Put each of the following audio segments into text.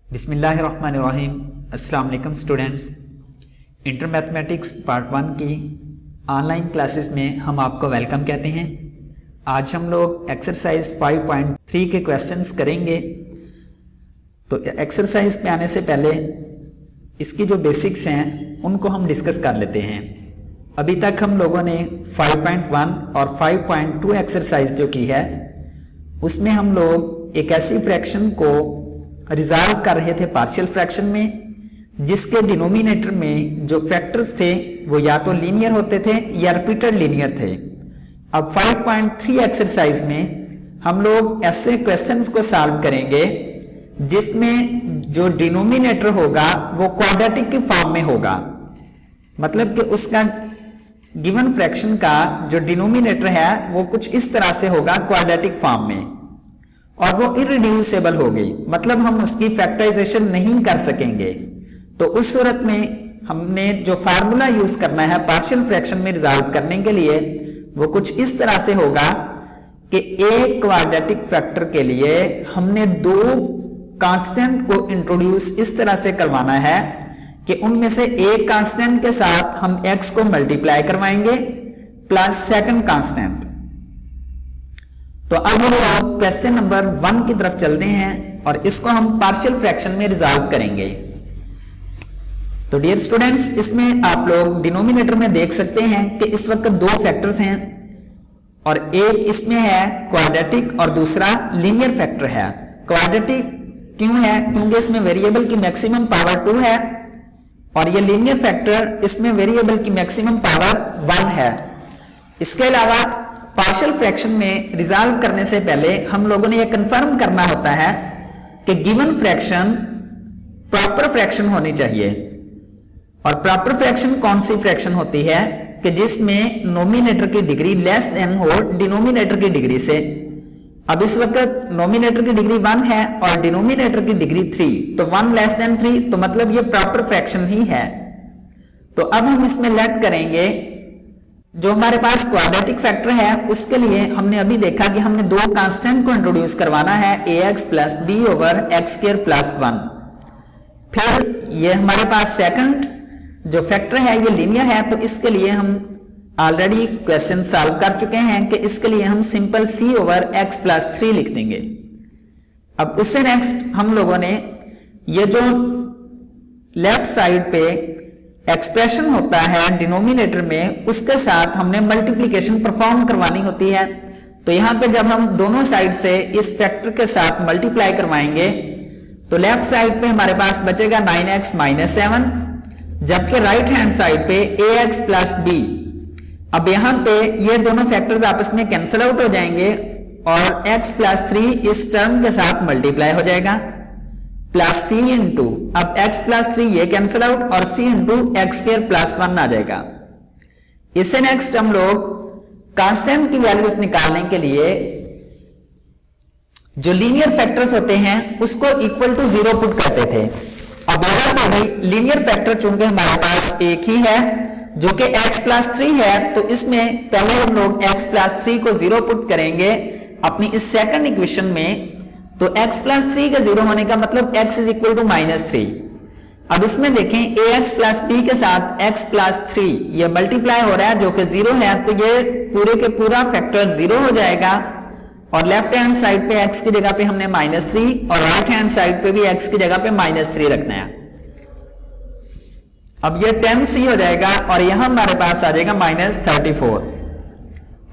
बिस्मिल्लाहिर्रहमानिर्रहीम। अस्सलाम वालेकुम स्टूडेंट्स। इंटर मैथमेटिक्स पार्ट 1 की ऑनलाइन क्लासेस में हम आपको वेलकम कहते हैं। आज हम लोग एक्सरसाइज 5.3 के क्वेश्चंस करेंगे। तो एक्सरसाइज पे आने से पहले इसकी जो बेसिक्स हैं उनको हम डिस्कस कर लेते हैं। अभी तक हम लोगों ने 5.1 और 5.2 एक्सरसाइज जो की है उसमें हम लोग एक ऐसी फ्रैक्शन को रिजॉल्व कर रहे थे पार्शियल फ्रैक्शन में जिसके डिनोमिनेटर में जो फैक्टर्स थे वो या तो लीनियर होते थे या रिपीटेड लीनियर थे। अब 5.3 एक्सरसाइज में हम लोग ऐसे क्वेश्चंस को सॉल्व करेंगे जिसमें जो डिनोमिनेटर होगा वो क्वाड्रेटिक की फॉर्म में होगा। मतलब कि उसका गिवन फ्रैक्शन का जो डिनोमिनेटर है वो कुछ इस तरह से होगा क्वाड्रेटिक फॉर्म में, और वो इररिड्यूसिबल होगी, मतलब हम उसकी फैक्टराइजेशन नहीं कर सकेंगे। तो उस सूरत में हमने जो फार्मूला यूज करना है पार्शियल फ्रैक्शन में रिजॉल्व करने के लिए वो कुछ इस तरह से होगा कि एक क्वाड्रेटिक फैक्टर के लिए हमने दो कांस्टेंट को इंट्रोड्यूस इस तरह से करवाना है कि उनमें से एक कांस्टेंट के साथ हम x को मल्टीप्लाई करवाएंगे प्लस सेकंड कांस्टेंट। तो अब हम लोग क्वेश्चन नंबर 1 की तरफ चलते हैं और इसको हम पार्शियल फ्रैक्शन में रिजॉल्व करेंगे। तो डियर स्टूडेंट्स, इसमें आप लोग डिनोमिनेटर में देख सकते हैं कि इस वक्त दो फैक्टर्स हैं और एक इसमें है क्वाड्रेटिक और दूसरा लीनियर फैक्टर है। क्वाड्रेटिक क्यों है? क्योंकि इसमें वेरिएबल की मैक्सिमम पावर 2 है और ये लीनियर फैक्टर इसमें वेरिएबल की मैक्सिमम पावर 1 है। इसके अलावा पार्शियल फ्रैक्शन में रिजॉल्व करने से पहले हम लोगों ने यह कंफर्म करना होता है कि गिवन फ्रैक्शन प्रॉपर फ्रैक्शन होनी चाहिए। और प्रॉपर फ्रैक्शन कौन सी फ्रैक्शन होती है कि जिसमें नोमिनेटर की डिग्री लेस देन हो डिनोमिनेटर की डिग्री से। अब इस वक्त नोमिनेटर की डिग्री 1 है और डिनोमिनेटर की डिग्री 3, तो 1 लेस देन 3, तो मतलब ये प्रॉपर फ्रैक्शन ही है। तो अब हम इसमें लेट करेंगे जो हमारे पास क्वाड्रेटिक फैक्टर है उसके लिए हमने अभी देखा कि हमने दो कांस्टेंट को इंट्रोड्यूस करवाना है ax plus B over X square plus 1। फिर ये हमारे पास सेकंड जो फैक्टर है ये लीनियर है, तो इसके लिए हम ऑलरेडी क्वेश्चन सॉल्व कर चुके हैं कि इसके लिए हम simple c over x plus 3 लिख देंगे। अब इससे नेक्स्ट हम लोगों ने ये जो लेफ्ट साइड पे एक्सप्रेशन होता है डिनोमिनेटर में उसके साथ हमने मल्टीप्लिकेशन परफॉर्म करवानी होती है। तो यहां पे जब हम दोनों साइड से इस फैक्टर के साथ मल्टीप्लाई करवाएंगे तो लेफ्ट साइड पे हमारे पास बचेगा 9x माइनस 7, जबकि राइट हैंड साइड पे ax प्लस b। अब यहां पे ये दोनों फैक्टर्स आपस में कैंसिल आउट हो जाएंगे और x प्लस 3 इस टर्म के साथ मल्टीप्लाई हो जाएगा प्लस c इंटू, अब x प्लस 3 ये कैंसिल आउट और c into x square plus 1 आ जाएगा। इससे नेक्स्ट हम लोग कांस्टेंट की वैल्यूज निकालने के लिए जो लीनियर फैक्टर्स होते हैं उसको इक्वल टू 0 पुट करते थे। अब यहां पर भी लीनियर फैक्टर चूंकि हमारे पास एक ही है जो कि x प्लस 3 है, तो इसमें पहले हम लोग x प्लस 3 को 0 पुट करेंगे अपनी इस सेकंड इक्वेशन में। तो x प्लस 3 का 0 होने का मतलब x is equal to minus 3। अब इसमें देखें ax प्लस b के साथ x प्लस 3 ये मल्टीप्लाई हो रहा है जो कि 0 है, तो ये पूरे के पूरा फैक्टर 0 हो जाएगा और लेफ्ट हैंड साइड पे x की जगह पे हमने माइनस 3 और राइट हैंड साइड पे भी x की जगह पे माइनस 3 रखना है। अब ये 10c हो जाएगा और यहां हमारे पास आ जाएगा माइनस 34।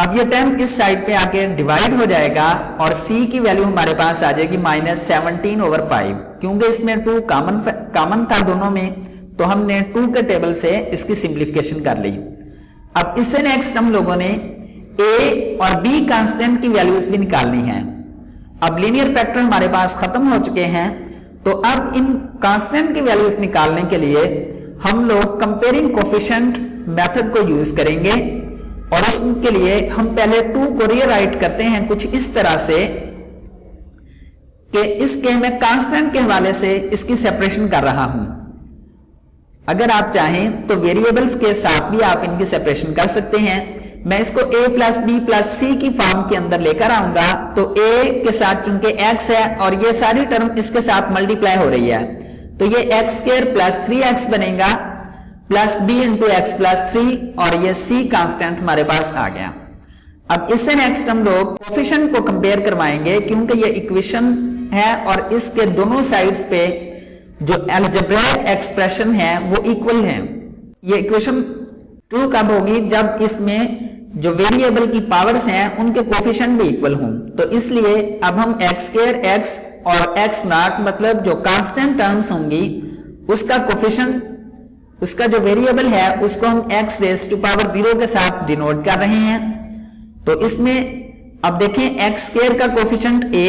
अब ये 10 इस साइड पे आके डिवाइड हो जाएगा और c की वैल्यू हमारे पास आ जाएगी माइनस 17 ओवर 5। क्योंकि इसमें 2 कॉमन था दोनों में, तो हमने 2 के टेबल से इसकी सिंप्लीफिकेशन कर ली। अब इससे नेक्स्ट हम लोगों ने a और b कांस्टेंट की वैल्यूज भी निकालनी है। अब लीनियर फैक्टर हमारे पास खत्म हो चुके हैं, तो अब इन कांस्टेंट की वैल्यूज निकालने के लिए हम लोग कंपेयरिंग कोफिशिएंट मेथड को यूज करेंगे और इसके लिए हम पहले 2 को रीराइट करते हैं कुछ इस तरह से कि इसके मैं कांस्टेंट के हवाले से इसकी सेपरेशन कर रहा हूं। अगर आप चाहें तो वेरिएबल्स के साथ भी आप इनकी सेपरेशन कर सकते हैं, मैं इसको a प्लस बी प्लस सी की फॉर्म के अंदर लेकर आऊंगा तो a के साथ चूंकि x है और ये सारी टर्म इसके साथ मल्टीप्लाई हो रही है तो ये एक्स स्क्वायर प्लस 3x बनेगा plus b into x plus 3 और ये c कांस्टेंट हमारे पास आ गया। अब इससे नेक्स्ट हम लोग कोफिशिएंट को कंपेयर करवाएंगे क्योंकि ये इक्वेशन है और इसके दोनों साइड्स पे जो अलजेब्रिक एक्सप्रेशन है वो इक्वल है। ये इक्वेशन 2 कब होगी? जब इसमें जो वेरिएबल की पावर्स हैं उनके कोफिशिएंट भी इक्वल हों। तो इसलिए अब हम एक्स स्क्वायर एक्स और एक्स नॉट मतलब जो कांस्टेंट टर्म्स होंगी उसका कोफिशिएंट उसका जो वेरिएबल है उसको हम x रेज़ टू पावर 0 के साथ डिनोट कर रहे हैं। तो इसमें अब देखें एक्स स्क्वायर का कोफिशिएंट a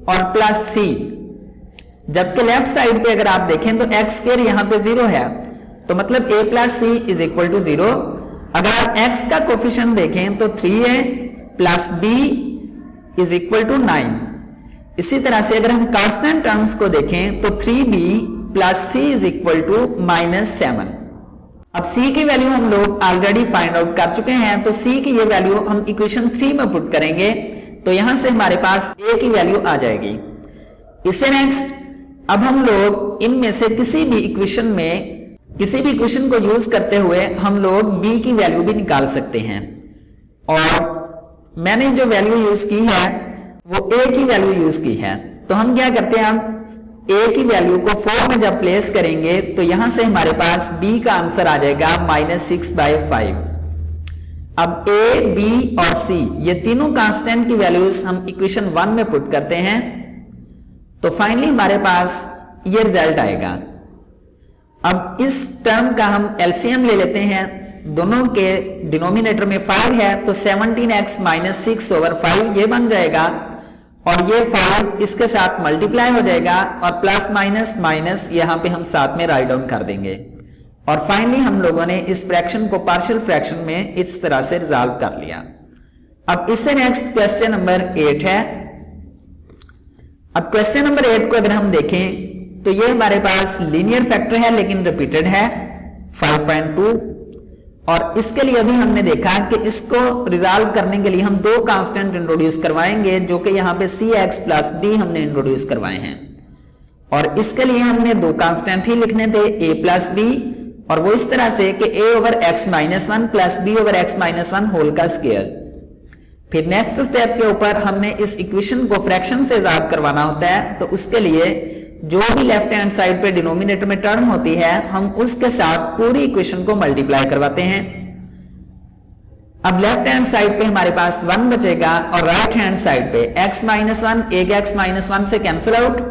और प्लस c, जबकि लेफ्ट साइड पे अगर आप देखें तो एक्स स्क्वायर यहां पे 0 है तो मतलब a plus C is equal to 0। अगर आप x का कोफिशिएंट देखें तो 3 है plus b is equal to 9। इसी तरह से अगर हम कांस्टेंट टर्म्स को देखें तो 3b plus c is equal to -7। अब c की वैल्यू हम लोग ऑलरेडी फाइंड आउट कर चुके हैं तो c की ये वैल्यू हम इक्वेशन 3 में पुट करेंगे तो यहां से हमारे पास a की वैल्यू आ जाएगी। इससे नेक्स्ट अब हम लोग इनमें से किसी भी इक्वेशन को यूज करते हुए हम लोग b की वैल्यू भी निकाल सकते हैं और मैंने जो वैल्यू यूज की है वो a की वैल्यू यूज की है। तो हम क्या करते हैं, हम a की वैल्यू को 4 में जब प्लेस करेंगे तो यहां से हमारे पास b का आंसर आ जाएगा -6/5। अब a, b और c ये तीनों कांस्टेंट की वैल्यूज हम इक्वेशन 1 में पुट करते हैं तो फाइनली हमारे पास ये रिजल्ट आएगा। अब इस टर्म का हम एलसीएम ले लेते हैं, दोनों के डिनोमिनेटर में 5 है तो 17x - 6/5 ये बन जाएगा और ये 5 इसके साथ मल्टीप्लाई हो जाएगा और प्लस माइनस माइनस यहां पे हम साथ में राइट डाउन कर देंगे और फाइनली हम लोगों ने इस फ्रैक्शन को पार्शियल फ्रैक्शन में इस तरह से रिजॉल्व कर लिया। अब इससे नेक्स्ट क्वेश्चन नंबर 8 है। अब क्वेश्चन नंबर 8 को अगर हम देखें तो ये हमारे पास लीनियर फैक्टर है लेकिन रिपीटेड है 5.2 और इसके लिए अभी हमने देखा कि इसको रिजॉल्व करने के लिए हम दो कांस्टेंट इंट्रोड्यूस करवाएंगे जो कि यहाँ पे cx प्लस d हमने इंट्रोड्यूस करवाए हैं और इसके लिए हमने दो कांस्टेंट ही लिखने थे a प्लस b और वो इस तरह से कि a over x minus 1 plus b over x minus 1 whole का स्क्वायर। फिर नेक्स्ट स्टेप के ऊपर हमने इस इक्वेशन को फ्रैक्शन से रिजॉल्व करवाना होता है तो उसके लिए जो भी लेफ्ट हैंड साइड पे डिनोमिनेटर में टर्म होती है हम उसके साथ पूरी इक्वेशन को मल्टीप्लाई करवाते हैं। अब लेफ्ट हैंड साइड पे हमारे पास 1 बचेगा और राइट हैंड साइड पे x माइनस 1 एक x माइनस 1 से कैंसिल आउट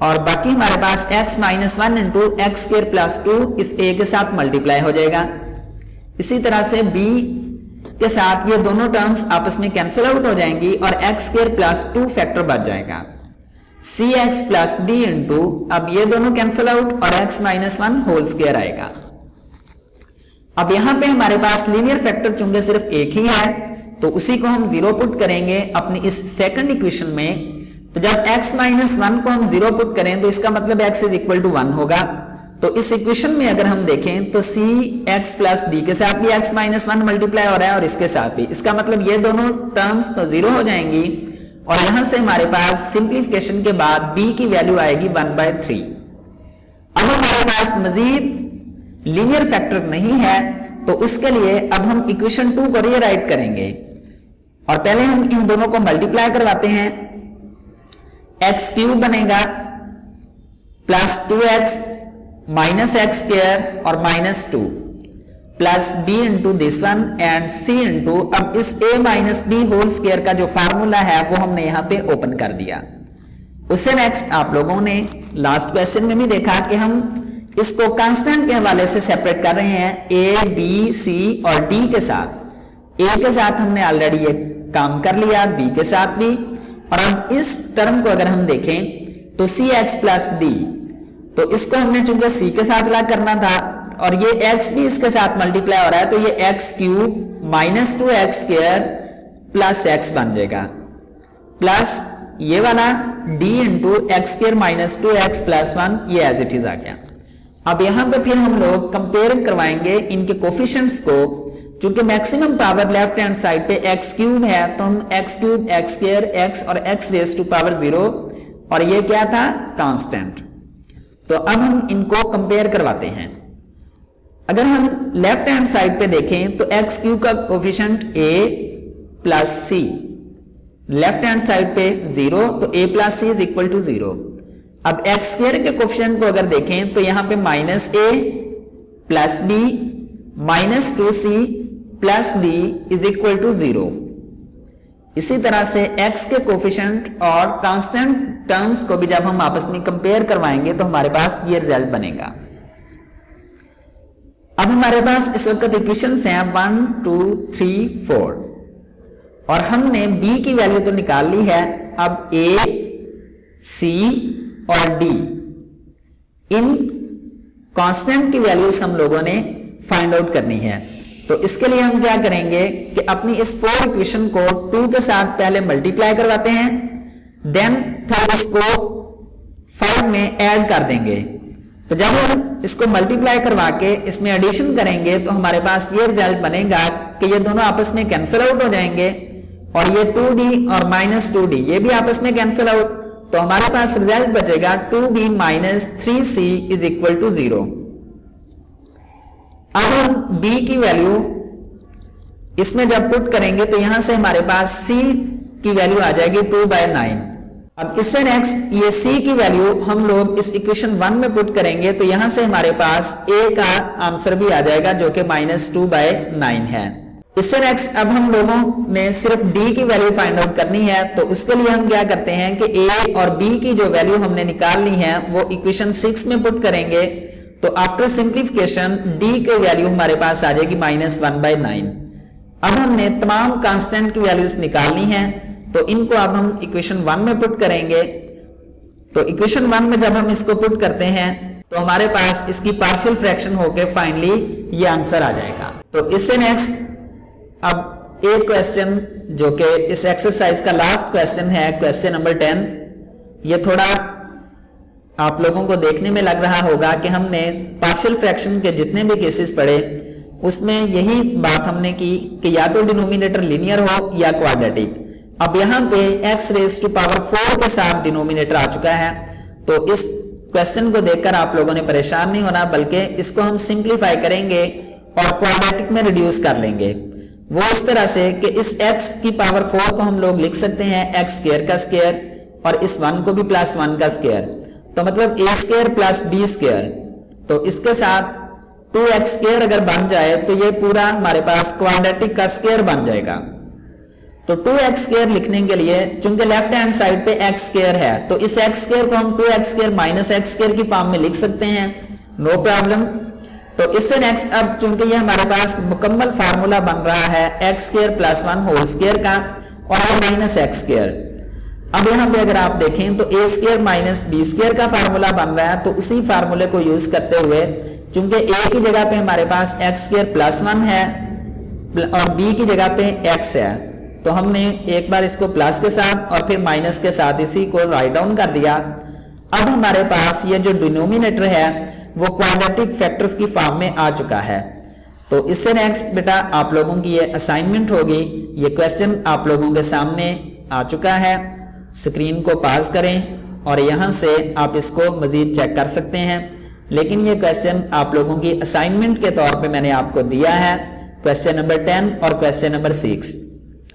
और बाकी हमारे पास x minus 1 into x square plus 2 इस a के साथ मल्टीप्लाई हो जाएगा। इसी तरह से b के साथ ये दोनों टर्म्स आपस में कैंसिल आउट हो जाएंगी और एक्स स्क्वायर प्लस 2 फैक्टर बच जाएगा cx प्लस d इंटू अब ये दोनों कैंसिल आउट और x माइनस 1 होल स्क्वायर आएगा। अब यहां पे हमारे पास लीनियर फैक्टर चूंकि सिर्फ एक ही है तो उसी को हम 0 पुट करेंगे अपनी इस सेकंड इक्वेशन में। तो जब x माइनस 1 को हम 0 पुट करें तो इसका मतलब x इज इक्वल टू 1 होगा। तो इस इक्वेशन में अगर हम देखें तो cx प्लस d के साथ भी x माइनस 1 मल्टीप्लाई हो रहा है और इसके साथ भी, इसका मतलब ये दोनों टर्म्स तो 0 हो जाएंगी और यहां से हमारे पास सिंप्लीफिकेशन के बाद b की वैल्यू आएगी 1/3। अब हमारे पास मजीद लीनियर फैक्टर नहीं है तो उसके लिए अब हम इक्वेशन 2 को रीराइट करेंगे और पहले हम इन दोनों को मल्टीप्लाई करवाते हैं। एक्स क्यूब बनेगा plus 2x minus X square और -2 plus b into this one and c into अब इस a minus b whole square का जो फार्मूला है वो हमने यहां पे ओपन कर दिया। उससे नेक्स्ट आप लोगों ने लास्ट क्वेश्चन में भी देखा कि हम इसको कांस्टेंट के हवाले से सेपरेट कर रहे हैं a b c और d के साथ। a के साथ हमने ऑलरेडी ये काम कर लिया, b के साथ भी, और अब इस टर्म को अगर हम देखें तो cx प्लस d तो इसको हमने चूंकि c के साथ ला करना था और ये x भी इसके साथ मल्टीप्लाई हो रहा है तो ये x cube minus 2x square plus x बन जाएगा प्लस ये वाला d into x square minus 2x plus 1 ये एज इट इज आ गया। अब यहां पे फिर हम लोग कंपेयर करवाएंगे इनके कोफिशिएंट्स को चूंकि maximum power left hand side पे एक्स क्यूब है तो हम x cube, x square, x और एक्स रेज टू पावर 0 और ये क्या था कांस्टेंट। तो अब हम इनको कंपेयर करवाते हैं। अगर हम लेफ्ट हैंड साइड पे देखें तो एक्स क्यूब का coefficient a plus C, left hand side पे 0 तो a plus C is equal to 0। अब एक्स स्क्वायर के कोफिशिएंट को अगर देखें तो यहां पे minus a plus b minus 2c plus d is equal to 0। इसी तरह से x के कोफिशिएंट और कांस्टेंट टर्म्स को भी जब हम आपस में कंपेयर करवाएंगे तो हमारे पास ये रिजल्ट बनेगा। अब हमारे पास इस वक्त इक्वेशंस हैं 1 2 3 4 और हमने b की वैल्यू तो निकाल ली है। अब a, c और d इन कांस्टेंट की वैल्यूज हम लोगों ने फाइंड आउट करनी है। तो इसके लिए हम क्या करेंगे कि अपनी इस 4 इक्वेशन को 2 के साथ पहले मल्टीप्लाई करवाते हैं, देन फिर इसको 5 में ऐड कर देंगे। तो जब हम इसको मल्टीप्लाई करवा के इसमें एडिशन करेंगे तो हमारे पास ये रिजल्ट बनेगा कि ये दोनों आपस में कैंसिल आउट हो जाएंगे और ये 2d और माइनस 2d ये भी आपस में कैंसिल आउट। तो हमारे पास रिजल्ट बचेगा 2b minus 3c is equal to 0। अब हम b की वैल्यू इसमें जब पुट करेंगे तो यहां से हमारे पास c की वैल्यू आ जाएगी 2/9। अब इससे नेक्स्ट ये c की वैल्यू हम लोग इस इक्वेशन 1 में पुट करेंगे तो यहां से हमारे पास a का आंसर भी आ जाएगा जो कि -2/9 है। इससे नेक्स्ट अब हम लोगों ने सिर्फ d की वैल्यू फाइंड आउट करनी है। तो उसके लिए हम क्या करते हैं कि a और b की जो वैल्यू हमने निकाल ली है वो इक्वेशन 6 में पुट करेंगे। तो आफ्टर सिंप्लीफिकेशन d की वैल्यू हमारे पास आ जाएगी -1/9। अब हमने तमाम कांस्टेंट की वैल्यूज निकालनी है तो इनको अब हम इक्वेशन 1 में पुट करेंगे। तो इक्वेशन 1 में जब हम इसको पुट करते हैं तो हमारे पास इसकी पार्शियल फ्रैक्शन होके फाइनली ये आंसर आ जाएगा। तो इससे नेक्स्ट अब एक क्वेश्चन जो कि इस एक्सरसाइज का लास्ट क्वेश्चन है, क्वेश्चन नंबर 10। ये थोड़ा आप लोगों को देखने में लग रहा होगा कि हमने पार्शियल फ्रैक्शन के जितने भी केसेस पढ़े उसमें यही बात हमने की कि या तो डिनोमिनेटर लिनियर हो या क्वाड्रेटिक। अब यहाँ पे x रेज टू पावर 4 के साथ डिनोमिनेटर आ चुका है। तो इस क्वेश्चन को देखकर आप लोगों ने परेशान नहीं होना, बल्कि इसको हम सिंप्लीफाई करेंगे और क्वाड्रेटिक में रिड्यूस कर लेंगे। वो इस तरह से कि इस x की पावर 4 को हम लोग लिख सकते हैं x स्क्वायर का स्क्वायर और इस 1 को भी +1 का स्क्वायर। तो मतलब a square plus b square. तो इसके साथ 2x स्क्वायर अगर बन जाए तो ये पूरा हमारे पास क्वाड्रेटिक का स्क्वायर बन जाएगा। तो 2x स्क्वायर लिखने के लिए चूंकि लेफ्ट हैंड साइड पे x स्क्वायर है तो इस x स्क्वायर को हम 2x square minus x square की फॉर्म में लिख सकते हैं, नो प्रॉब्लम। तो इससे नेक्स्ट अब चूंकि ये हमारे पास मुकम्मल फार्मूला बन रहा है x square plus 1 whole square का और माइनस x स्क्वायर। अब यहाँ पे अगर आप देखें तो a square minus b square का फार्मूला बन रहा है। तो उसी फार्मूले को यूज करते हुए चूंकि a की जगह पे हमारे पास x स्क्वायर प्लस 1 है और b की जगह पे x है, तो हमने एक बार इसको प्लस के साथ और फिर माइनस के साथ इसी को राइट डाउन कर दिया। अब हमारे पास ये जो डिनोमिनेटर है वो क्वाड्रेटिक फैक्टर्स की फॉर्म में आ चुका है। तो इससे नेक्स्ट बेटा आप लोगों की ये असाइनमेंट होगी। ये क्वेश्चन आप लोगों के सामने आ चुका है, स्क्रीन को पास करें और यहाँ से आप इसको मजीद चेक कर सकते हैं। लेकिन ये क्वेश्चन आप लोगों की असाइनमेंट के तौर पे मैंने आपको दिया है, क्वेश्चन नंबर 10 और क्वेश्चन नंबर 6।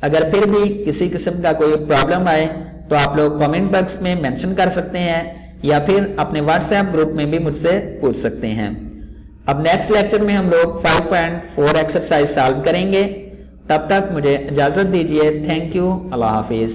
अगर फिर भी किसी किस्म का कोई प्रॉब्लम आए तो आप लोग कमेंट बॉक्स में मेंशन कर सकते हैं या फिर अपने व्हाट्सएप ग्रुप में भी मुझसे पूछ सकते हैं। अब नेक्स्ट लेक्चर में हम लोग 5.4 एक्सरसाइज सॉल्व करेंगे। तब तक मुझे इजाजत दीजिए। Thank you, Allah Hafiz.